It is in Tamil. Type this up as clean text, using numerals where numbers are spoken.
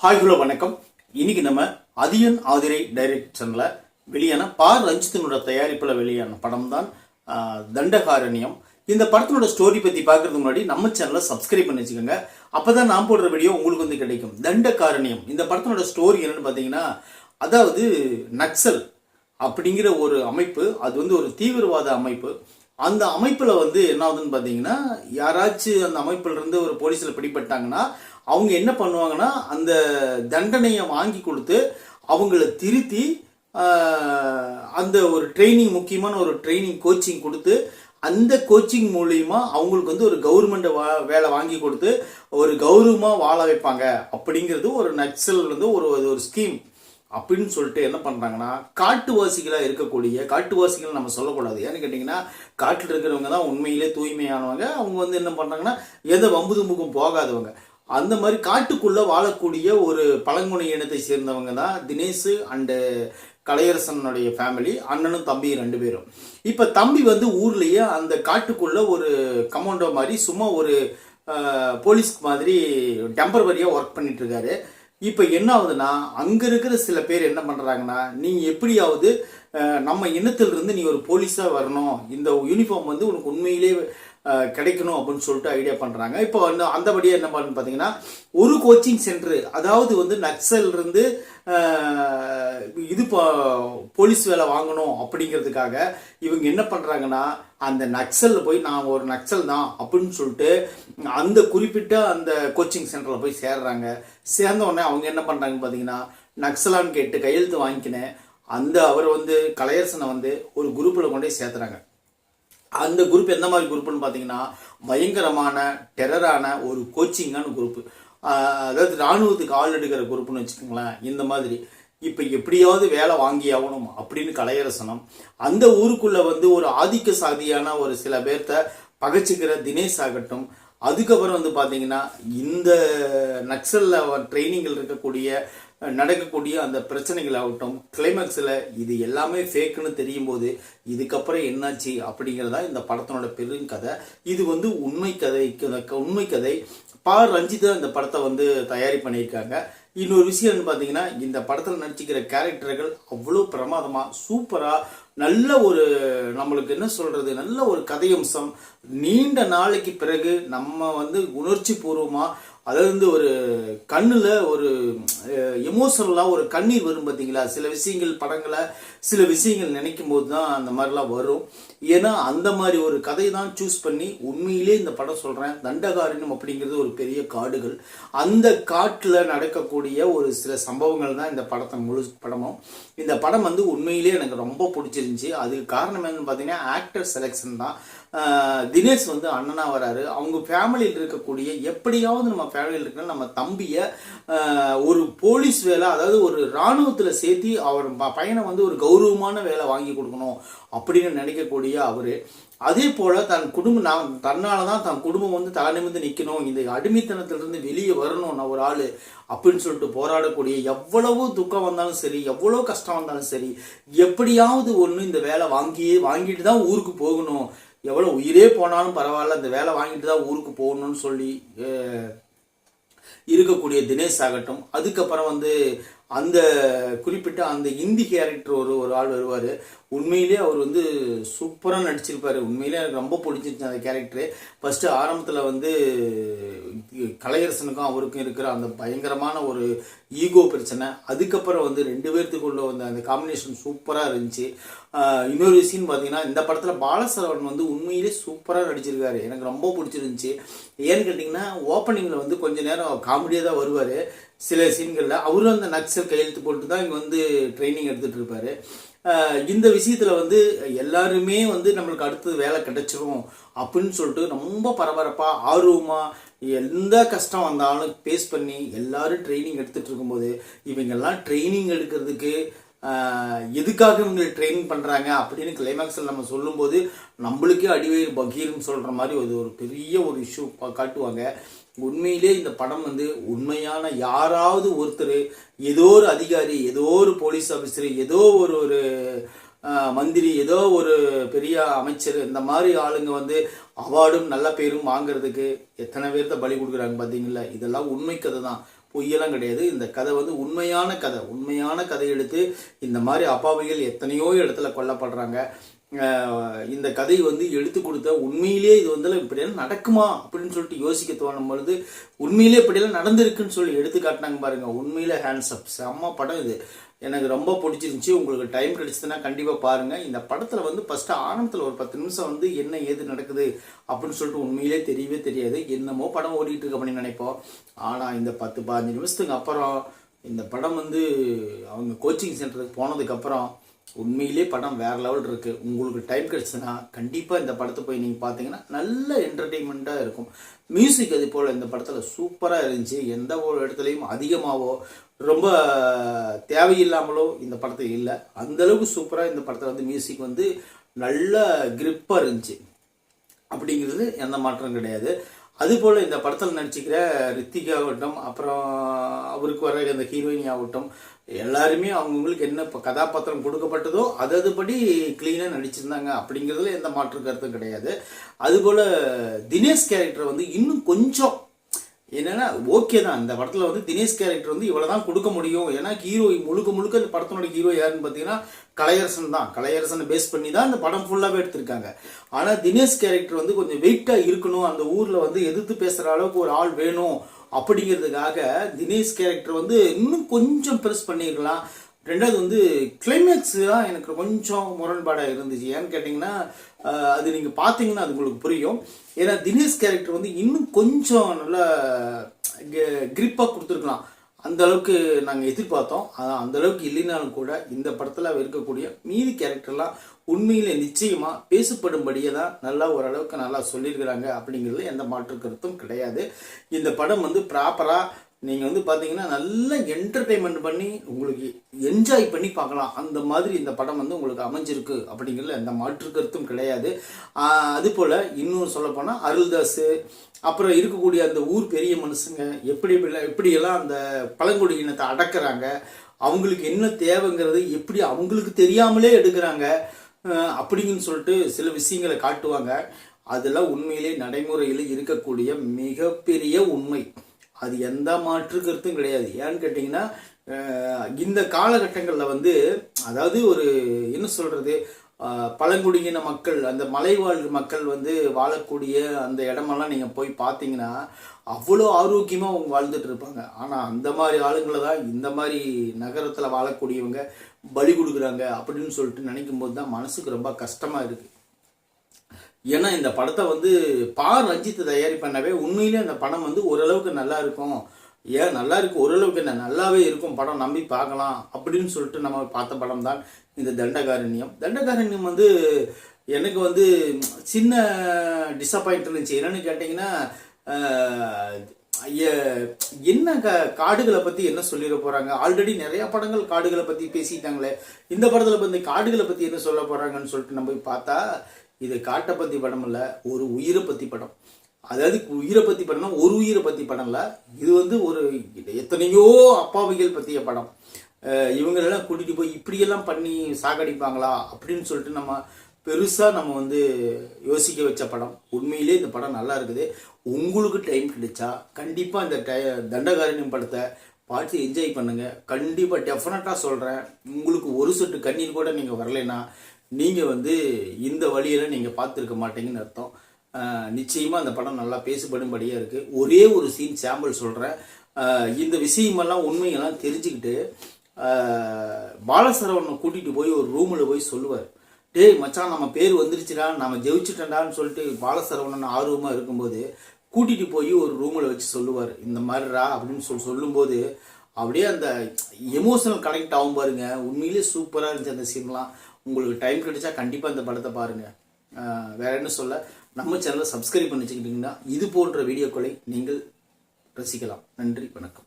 ஹாய் ஹலோ வணக்கம். இன்னைக்கு நம்ம அதியன் ஆதிரை டைரக்ஷன்ல வெளியான ரஞ்சித்தினோட தயாரிப்புல வெளியான படம் தான் தண்டகாரண்யம். இந்த படத்தினோட ஸ்டோரி பத்தி பார்க்கறதுக்கு முன்னாடி நம்ம சேனலை சப்ஸ்கிரைப் பண்ணி வச்சுக்கோங்க. அப்பதான் நான் போடுற வீடியோ உங்களுக்கு வந்து கிடைக்கும். தண்டகாரண்யம் இந்த படத்தினோட ஸ்டோரி என்னன்னு பாத்தீங்கன்னா, அதாவது நக்சல் அப்படிங்கிற ஒரு அமைப்பு, அது வந்து ஒரு தீவிரவாத அமைப்பு. அந்த அமைப்புல வந்து என்ன ஆகுதுன்னு பாத்தீங்கன்னா, யாராச்சும் அந்த அமைப்புல இருந்து ஒரு போலீஸ்ல பிடிபட்டாங்கன்னா அவங்க என்ன பண்ணுவாங்கன்னா, அந்த தண்டனையை வாங்கி கொடுத்து அவங்கள திருத்தி அந்த ஒரு ட்ரைனிங், முக்கியமான ஒரு ட்ரைனிங் கோச்சிங் கொடுத்து அந்த கோச்சிங் மூலியமா அவங்களுக்கு வந்து ஒரு கவர்மெண்ட் வேலை வாங்கி கொடுத்து ஒரு கௌரவமா வாழ வைப்பாங்க. அப்படிங்கிறது ஒரு நக்சல் வந்து ஒரு ஸ்கீம் அப்படின்னு சொல்லிட்டு என்ன பண்றாங்கன்னா, காட்டுவாசிகளாக இருக்கக்கூடிய காட்டுவாசிகள் நம்ம சொல்லக்கூடாது. ஏன்னு கேட்டிங்கன்னா, காட்டில் இருக்கிறவங்க தான் உண்மையிலே தூய்மையானவங்க. அவங்க வந்து என்ன பண்றாங்கன்னா, எந்த வம்பு தும்புக்கும் போகாதவங்க. அந்த மாதிரி காட்டுக்குள்ள வாழக்கூடிய ஒரு பழங்குடி இனத்தை சேர்ந்தவங்க தான் தினேஷ் அண்டு கலையரசனுடைய ஃபேமிலி, அண்ணனும் தம்பி 2 பேரும். இப்ப தம்பி வந்து ஊர்லயே அந்த காட்டுக்குள்ள ஒரு கமாண்டோ மாதிரி சும்மா ஒரு போலீஸ் மாதிரி டெம்பரவரியா ஒர்க் பண்ணிட்டு இருக்காரு. இப்ப என்ன ஆகுதுன்னா, அங்க இருக்கிற சில பேர் என்ன பண்றாங்கன்னா, நீ எப்படியாவது நம்ம இனத்திலிருந்து நீ ஒரு போலீஸா வரணும், இந்த யூனிஃபார்ம் வந்து உனக்கு உண்மையிலே கிடைக்கணும் அப்படின்னு சொல்லிட்டு ஐடியா பண்றாங்க. இப்போ வந்து அந்தபடியே என்ன பண்ணு பார்த்தீங்கன்னா, ஒரு கோச்சிங் சென்டர், அதாவது வந்து நக்சல் இருந்து இது போலீஸ் வேலை வாங்கணும் அப்படிங்கிறதுக்காக இவங்க என்ன பண்றாங்கன்னா, அந்த நக்சல்ல போய் நான் ஒரு நக்சல் தான் அப்படின்னு சொல்லிட்டு அந்த குறிப்பிட்ட அந்த கோச்சிங் சென்டர்ல போய் சேர்றாங்க. சேர்ந்த உடனே அவங்க என்ன பண்றாங்கன்னு பார்த்தீங்கன்னா, நக்சலான்னு கேட்டு கையெழுத்து வாங்கிக்கினேன் அந்த அவர் வந்து கலையரசனை வந்து ஒரு குரூப்ல கொண்டு போய் சேர்த்துறாங்க. அந்த குரூப் எந்த மாதிரி குரூப்னு பார்த்தீங்கன்னா, பயங்கரமான டெரரான ஒரு கோச்சிங்கான குரூப். அதாவது இராணுவத்துக்கு ஆள் எடுக்கிற குரூப்னு வச்சுக்கோங்களேன். இந்த மாதிரி இப்போ எப்படியாவது வேலை வாங்கி ஆகணும் அப்படின்னு கலையரசனம் அந்த ஊருக்குள்ள வந்து ஒரு ஆதிக்க சாதியான ஒரு சில பேர்த்த பகைச்சிக்கிற தினேஷ் ஆகட்டும், அதுக்கப்புறம் வந்து பார்த்தீங்கன்னா இந்த நக்சல்ல ட்ரைனிங்கில் இருக்கக்கூடிய நடக்கக்கூடிய அந்த பிரச்சனைகள் ஆகட்டும், கிளைமேக்ஸில் இது எல்லாமே ஃபேக்குன்னு தெரியும் போது இதுக்கப்புறம் என்னாச்சு அப்படிங்கிறதா இந்த படத்தினோட பெருங்கதை. இது வந்து உண்மை கதை. ரஞ்சித் இந்த படத்தை வந்து தயாரி பண்ணியிருக்காங்க. இன்னொரு விஷயம் பார்த்தீங்கன்னா, இந்த படத்தில் நடிச்சுக்கிற கேரக்டர்கள் அவ்வளோ பிரமாதமாக சூப்பராக நல்ல ஒரு நம்மளுக்கு என்ன சொல்றது, நல்ல ஒரு கதையம்சம். நீண்ட நாளைக்கு பிறகு நம்ம வந்து உணர்ச்சி பூர்வமாக, அதாவது வந்து ஒரு கண்ணில் ஒரு எமோஷனலாக ஒரு கண்ணீர் வரும் பார்த்தீங்களா. சில விஷயங்கள் படங்களை சில விஷயங்கள் நினைக்கும் போது தான் அந்த மாதிரிலாம் வரும். ஏன்னா அந்த மாதிரி ஒரு கதை தான் சூஸ் பண்ணி உண்மையிலே இந்த படம் சொல்கிறேன். தண்டகாரண்யம் அப்படிங்கிறது ஒரு பெரிய காடுகள், அந்த காட்டில் நடக்கக்கூடிய ஒரு சில சம்பவங்கள் தான் இந்த படத்தை முழு படமும். இந்த படம் வந்து உண்மையிலே எனக்கு ரொம்ப பிடிச்சிருந்துச்சி. அதுக்கு காரணம் என்னன்னு பார்த்தீங்கன்னா, ஆக்டர் செலெக்ஷன் தான். தினேஷ் வந்து அண்ணனா வராரு. அவங்க ஃபேமிலியில் இருக்கக்கூடிய, எப்படியாவது நம்ம ஃபேமிலியில் இருக்கிற நம்ம தம்பியை ஒரு போலீஸ் வேலை, அதாவது ஒரு இராணுவத்தில் சேர்த்தி அவர் பையனை வந்து ஒரு கௌரவமான வேலை வாங்கி கொடுக்கணும் அப்படின்னு நினைக்கக்கூடிய அவரு, அதே போல தன் குடும்பம் தன்னால தான் தன் குடும்பம் வந்து தலை நிமிர்ந்து நிற்கணும், இந்த அடிமைத்தனத்திலிருந்து வெளியே வரணும் நான் ஒரு ஆள் அப்படின்னு சொல்லிட்டு போராடக்கூடிய, எவ்வளவு துக்கம் வந்தாலும் சரி, எவ்வளோ கஷ்டம் வந்தாலும் சரி, எப்படியாவது ஒன்று இந்த வேலை வாங்கிட்டு தான் ஊருக்கு போகணும், எவ்வளோ உயிரே போனாலும் பரவாயில்ல இந்த வேலை வாங்கிட்டு தான் ஊருக்கு போகணும்னு சொல்லி இருக்கக்கூடிய தினேஷ் ஆகட்டும். அதுக்கப்புறம் வந்து அந்த குறிப்பிட்ட அந்த இந்தி கேரக்டர் ஒரு ஆள் வருவார். உண்மையிலே அவர் வந்து சூப்பராக நடிச்சிருப்பார். உண்மையிலே எனக்கு ரொம்ப பிடிச்சிருச்சு அந்த கேரக்டரு. ஃபஸ்ட்டு ஆரம்பத்தில் வந்து கலையரசனுக்கும் அவருக்கும் இருக்கிற அந்த பயங்கரமான ஒரு ஈகோ பிரச்சனை, அதுக்கப்புறம் வந்து 2 பேர்த்துக்குள்ள வந்து அந்த காம்பினேஷன் சூப்பராக இருந்துச்சு. இன்னொரு விஷயம் பார்த்தீங்கன்னா, இந்த படத்தில் பாலசரவன் வந்து உண்மையிலே சூப்பராக நடிச்சிருக்காரு. எனக்கு ரொம்ப பிடிச்சிருந்துச்சி. ஏன்னு கேட்டிங்கன்னா, ஓப்பனிங்கில் வந்து கொஞ்சம் நேரம் காமெடியாக தான் வருவார். சில சீன்களில் அவரும் அந்த நக்சல் கையெழுத்து போட்டு தான் இங்கே வந்து ட்ரைனிங் எடுத்துகிட்டு இருப்பார். இந்த விஷயத்தில் வந்து எல்லாருமே வந்து நம்மளுக்கு அடுத்தது வேலை கிடைச்சிரும் அப்படின்னு சொல்லிட்டு ரொம்ப பரபரப்பாக ஆர்வமாக எந்த கஷ்டம் வந்தாலும் பேஸ் பண்ணி எல்லாரும் ட்ரைனிங் எடுத்துகிட்டு இருக்கும்போது, இவங்கெல்லாம் ட்ரைனிங் எடுக்கிறதுக்கு எதுக்காக இவங்க ட்ரைனிங் பண்ணுறாங்க அப்படின்னு கிளைமேக்ஸில் நம்ம சொல்லும்போது நம்மளுக்கே அடிவயிறு பகீர்னு சொல்கிற மாதிரி ஒரு பெரிய ஒரு இஷ்யூ காட்டுவாங்க. உண்மையிலே இந்த படம் வந்து உண்மையான யாராவது ஒருத்தர், ஏதோ ஒரு அதிகாரி, ஏதோ ஒரு போலீஸ் ஆஃபீஸர், ஏதோ ஒரு மந்திரி, ஏதோ ஒரு பெரிய அமைச்சர், இந்த மாதிரி ஆளுங்க வந்து அவார்டும் நல்ல பேரும் வாங்கிறதுக்கு எத்தனை பேர்த்த பலி கொடுக்குறாங்க பார்த்தீங்களா. இதெல்லாம் உண்மை கதை தான். பொய்யெல்லாம் கிடையாது. இந்த கதை வந்து உண்மையான கதை எடுத்து இந்த மாதிரி அப்பாவிகள் எத்தனையோ இடத்துல கொல்லப்படுறாங்க. இந்த கதை வந்து எடுத்து கொடுத்த உண்மையிலே இது வந்து இப்படியெல்லாம் நடக்குமா அப்படின்னு சொல்லிட்டு யோசிக்க தோணும் பொழுது உண்மையிலே இப்படியெல்லாம் நடந்திருக்குன்னு சொல்லி எடுத்து காட்டினாங்க பாருங்க. உண்மையிலே ஹேண்ட்ஸ் அப், செம்ம படம் இது. எனக்கு ரொம்ப பிடிச்சிருந்துச்சி. உங்களுக்கு டைம் கிடைச்சதுன்னா கண்டிப்பாக பாருங்கள். இந்த படத்தில் வந்து ஃபஸ்ட்டு ஆரம்பத்தில் ஒரு 10 நிமிஷம் வந்து என்ன ஏது நடக்குது அப்படின்னு சொல்லிட்டு உண்மையிலே தெரியவே தெரியாது. என்னமோ படம் ஓடிட்டு இருக்கு அப்படின்னு நினைப்போம். ஆனால் இந்த 10-15 நிமிஷத்துக்கு அப்புறம் இந்த படம் வந்து அவங்க கோச்சிங் சென்டருக்கு போனதுக்கப்புறம் உண்மையிலே படம் வேறு லெவல் இருக்குது. உங்களுக்கு டைம் கிடச்சுன்னா கண்டிப்பாக இந்த படத்தை போய் நீங்கள் பார்த்தீங்கன்னா நல்ல என்டர்டெயின்மெண்ட்டாக இருக்கும். மியூசிக் அது போல் இந்த படத்தில் சூப்பராக இருந்துச்சு. எந்த ஒரு இடத்துலையும் அதிகமாகவோ ரொம்ப தேவையில்லாமலோ இந்த படத்தில் இல்லை. அந்தளவுக்கு சூப்பராக இந்த படத்தில் வந்து மியூசிக் வந்து நல்ல கிரிப்பாக இருந்துச்சு. அப்படிங்கிறது எந்த மாற்றம் கிடையாது. அதுபோல் இந்த படத்தில் நடிச்சுக்கிற ரித்திகா ஆகட்டும், அப்புறம் அவருக்கு வர இந்த ஹீரோயினி ஆகட்டும், எல்லாருமே அவங்கவுங்களுக்கு என்ன இப்போ கதாபாத்திரம் கொடுக்கப்பட்டதோ அதுபடி க்ளீனாக நடிச்சிருந்தாங்க. அப்படிங்கிறதுல எந்த மாற்று கருத்தும் கிடையாது. அதுபோல் தினேஷ் கேரக்டர் வந்து இன்னும் கொஞ்சம் என்னன்னா ஓகே தான். இந்த படத்தில் வந்து தினேஷ் கேரக்டர் வந்து இவ்வளோ தான் கொடுக்க முடியும். ஏன்னா ஹீரோ முழுக்க இந்த படத்தினோட ஹீரோ யாருன்னு பார்த்தீங்கன்னா கலையரசன் தான். கலையரசனை பேஸ் பண்ணி தான் இந்த படம் ஃபுல்லாகவே எடுத்திருக்காங்க. ஆனால் தினேஷ் கேரக்டர் வந்து கொஞ்சம் வெயிட்டாக இருக்கணும், அந்த ஊரில் வந்து எதிர்த்து பேசுகிற அளவுக்கு ஒரு ஆள் வேணும் அப்படிங்கிறதுக்காக தினேஷ் கேரக்டர் வந்து இன்னும் கொஞ்சம் பெருசு பண்ணியிருக்கலாம். ரெண்டாவது வந்து கிளைமேக்ஸ் தான் எனக்கு கொஞ்சம் முரண்பாடாக இருந்துச்சு. ஏன்னு கேட்டிங்கன்னா அது நீங்கள் பார்த்தீங்கன்னா அது உங்களுக்கு புரியும். ஏன்னா தினேஷ் கேரக்டர் வந்து இன்னும் கொஞ்சம் நல்லா கிரிப்பாக கொடுத்துருக்கலாம். அந்த அளவுக்கு நாங்கள் எதிர்பார்த்தோம். அந்த அளவுக்கு இல்லைனாலும் கூட இந்த படத்தில் இருக்கக்கூடிய மீதி கேரக்டர்லாம் உண்மையிலே நிச்சயமாக பேசப்படும்படியே தான் நல்லா ஓரளவுக்கு நல்லா சொல்லியிருக்கிறாங்க. அப்படிங்கிறது எந்த மாற்று கருத்தும் கிடையாது. இந்த படம் வந்து ப்ராப்பராக நீங்கள் வந்து பார்த்தீங்கன்னா நல்ல என்டர்டெயின்மெண்ட் பண்ணி உங்களுக்கு என்ஜாய் பண்ணி பார்க்கலாம். அந்த மாதிரி இந்த படம் வந்து உங்களுக்கு அமைஞ்சிருக்கு அப்படிங்கிறதுல எந்த மாற்று கருத்தும் கிடையாது. அதுபோல் இன்னும் சொல்லப்போனால் அருள்தாஸ், அப்புறம் இருக்கக்கூடிய அந்த ஊர் பெரிய மனுஷங்க எப்படியெல்லாம் அந்த பழங்குடி இனத்தை அடக்குறாங்க, அவங்களுக்கு என்ன தேவைங்கிறது எப்படி அவங்களுக்கு தெரியாமலே எடுக்கிறாங்க அப்படிங்கன்னு சொல்லிட்டு சில விஷயங்களை காட்டுவாங்க. அதெல்லாம் உண்மையிலே நடைமுறையில் இருக்கக்கூடிய மிகப்பெரிய உண்மை. அது எந்த மாற்று கருத்தும் கிடையாது. ஏன்னு கேட்டிங்கன்னா இந்த காலகட்டங்களில் வந்து அதாவது ஒரு என்ன சொல்கிறது, பழங்குடியின மக்கள், அந்த மலைவாழ் மக்கள் வந்து வாழக்கூடிய அந்த இடமெல்லாம் நீங்கள் போய் பார்த்தீங்கன்னா அவ்வளோ ஆரோக்கியமாக அவங்க வாழ்ந்துட்டு இருப்பாங்க. ஆனால் அந்த மாதிரி ஆளுங்களை தான் இந்த மாதிரி நகரத்தில் வாழக்கூடியவங்க பலி கொடுக்குறாங்க அப்படின்னு சொல்லிட்டு நினைக்கும் போது தான் மனசுக்கு ரொம்ப கஷ்டமாக இருக்குது. ஏன்னா இந்த படத்தை வந்து ரஞ்சித் தயாரிப்பண்ணவே உண்மையிலே அந்த படம் வந்து ஓரளவுக்கு நல்லா இருக்கும். ஏன் நல்லா இருக்கு, ஓரளவுக்கு என்ன நல்லாவே இருக்கும் படம், நம்பி பார்க்கலாம் அப்படின்னு சொல்லிட்டு நம்ம பார்த்த படம் தான் இந்த தண்டகாரண்யம். தண்டகாரண்யம் வந்து எனக்கு வந்து சின்ன டிசப்பாயிண்ட் இருந்துச்சு. என்னன்னு கேட்டிங்கன்னா என்ன காடுகளை பற்றி என்ன சொல்லிட போகிறாங்க. ஆல்ரெடி நிறையா படங்கள் காடுகளை பற்றி பேசிட்டாங்களே, இந்த படத்தில் வந்து காடுகளை பற்றி என்ன சொல்ல போகிறாங்கன்னு சொல்லிட்டு நம்ம போய் பார்த்தா இது காட்டை பற்றி படம் இல்லை, ஒரு உயிரை பற்றி படம். அதாவது உயிரை பற்றி படம்னா ஒரு உயிரை பற்றி படம் இல்லை, இது வந்து ஒரு எத்தனையோ அப்பாவிகள் பற்றிய படம். இவங்களெல்லாம் கூட்டிகிட்டு போய் இப்படியெல்லாம் பண்ணி சாகடிப்பாங்களா அப்படின்னு சொல்லிட்டு நம்ம பெருசாக நம்ம வந்து யோசிக்க வச்ச படம். உண்மையிலே இந்த படம் நல்லா இருக்குது. உங்களுக்கு டைம் கிடைச்சா கண்டிப்பாக இந்த தண்டகாரண்யம் படத்தை பார்த்து என்ஜாய் பண்ணுங்கள். கண்டிப்பாக டெஃபினட்டாக சொல்கிறேன், உங்களுக்கு ஒரு சொட்டு கண்ணீர் கூட நீங்கள் வரலைன்னா நீங்கள் வந்து இந்த வழியெல்லாம் நீங்கள் பார்த்துருக்க மாட்டீங்கன்னு அர்த்தம். நிச்சயமாக அந்த படம் நல்லா பேசுபடும்படியாக இருக்குது. ஒரே ஒரு சீன் சாம்பிள் சொல்கிறேன். இந்த விஷயமெல்லாம் உண்மையெல்லாம் தெரிஞ்சுக்கிட்டு பாலசரவணனை கூட்டிகிட்டு போய் ஒரு ரூமில் போய் சொல்லுவார், டேய் மச்சான் நம்ம பேர் வந்துருச்சுடா, நம்ம ஜெயிச்சுட்டேன்டான்னு சொல்லிட்டு பாலசரவணன் ஆர்வமாக இருக்கும்போது கூட்டிகிட்டு போய் ஒரு ரூமில் வச்சு சொல்லுவார், இந்த மாதிரிடா அப்படின்னு சொல்லும்போது அப்படியே அந்த எமோஷனல் கனெக்ட் ஆகும் பாருங்க. உண்மையிலே சூப்பராக இருந்துச்சு அந்த சீன்லாம். உங்களுக்கு டைம் கிடைச்சா கண்டிப்பாக இந்த படத்தை பாருங்கள். வேற என்ன சொல்ல, நம்ம சேனலை சப்ஸ்கிரைப் பண்ணி வச்சுக்கிட்டிங்கன்னா இது போன்ற வீடியோக்களை நீங்கள் ரசிக்கலாம். நன்றி, வணக்கம்.